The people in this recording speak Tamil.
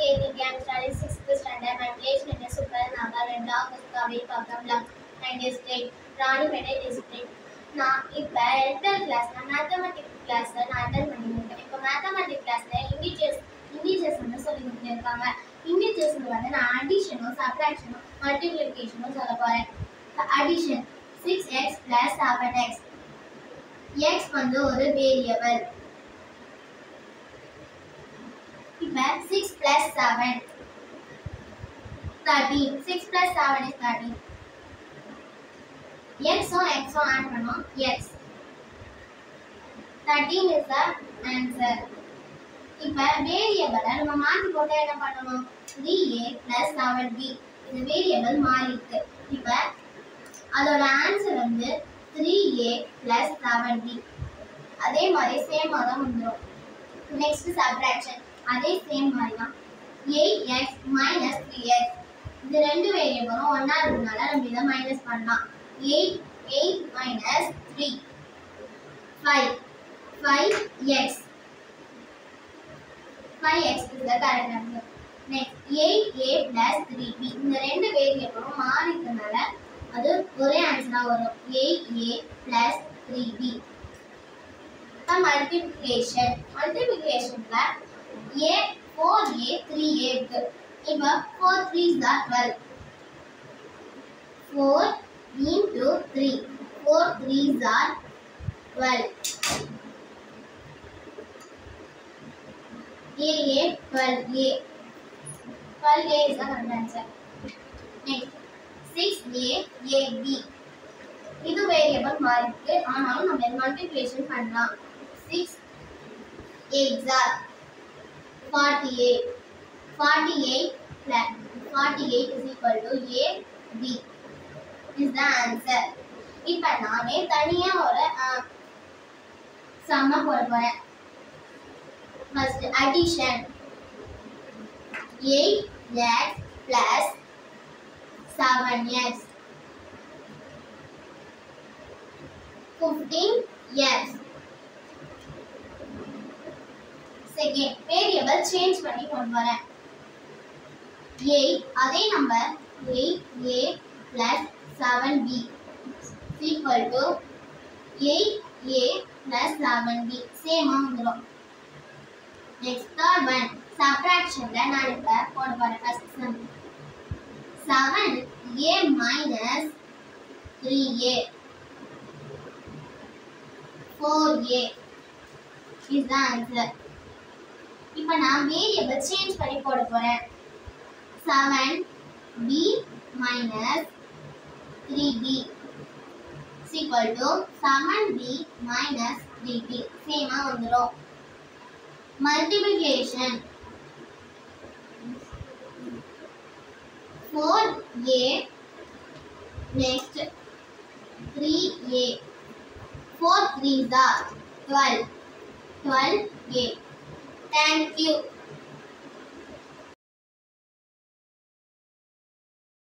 Katie Gang studies 6th standard. My place name is Suparnagar and dog is Kavi Pakamlam and district Ranipet district. நான் இப்போ 11th கிளாஸ்ல மேத்தமெட்டிக்ஸ் கிளாஸ்ல நான் அட்டெண்ட் பண்ணியிருக்கேன். இப்போ மேத்தமெட்டிக்ஸ் கிளாஸ்ல இண்டிஜர்ஸ் வந்து சொல்லி கொடுத்துருக்காங்க. இண்டிஜர்ஸ்ல வந்து நான் அடிஷனும் சப்ட்ராக்ஷனும் மல்டிப்ளிகேஷனும் சொல்ல போறேன். Addition 6x plus 7x. x வந்து ஒரு வேரியபிள். இப்போ 6 plus 7 13. 6 plus 7 is 13. x add பண்ணோம் x 13 is the answer. இப்போ வேரியபிளை நம்ம மாத்தி போட்டா என்ன பண்ணணும் 3a plus 7b. இந்த வேரியபிள் மாறிருக்கு. இப்போ அதோட ஆன்சர் வந்து 3a plus 7b. அதே மாதிரி சேமா தான் வந்துரும். நெக்ஸ்ட் சப்ட்ராக்ஷன் அதே சேம் மாதிரி தான் 8x minus 3x. இந்த ரெண்டு வேரியபிளும் ஒண்ணா இருக்கனால நம்ம இத மைனஸ் பண்ணலாம். 8 minus 3 5x is the correct answer. Next 8a plus 3b. இந்த ரெண்டு வேரியபிளும் மாறி இருக்கனால அது ஒரே ஆன்சரா வரும் 8a plus 3b. மல்டிப்ளிகேஷன்ல a 4a 3a இருக்கு. இப்போ 4 3s are 12. 4 into 3. 4 3s are 12. a 12a. 12a is the correct answer. Next 6a ab. இது வேரியபிள் மாறி இருக்கு. ஆனாலும் நம்ம மல்டிப்ளிகேஷன் பண்ணலாம். 6 8s are 48. 48 is equal to AB is the answer. இப்போ நானே தனியா ஒரு சம்ம போட போறேன். First addition 8x plus 7x 15x. Second variable change பண்ணி கொண்டு வரேன். 8 அதே number 8a plus 7b equal to 8a plus 7b சேமா வந்துரும். நெக்ஸ்ட் தேர்ட் ஒன் சப்ட்ராக்ஷன்ல நான் இப்ப போட போறேன். First sum 7a minus 3a 4a is the answer. இப்போ நான் வேரியபிள் சேஞ்ச் பண்ணி போட போறேன். 7b minus 3b is equal to 7b minus 3b சேமா வந்துரும். Multiplication 4a next 3a 4 3s are 12 12a. Thank you.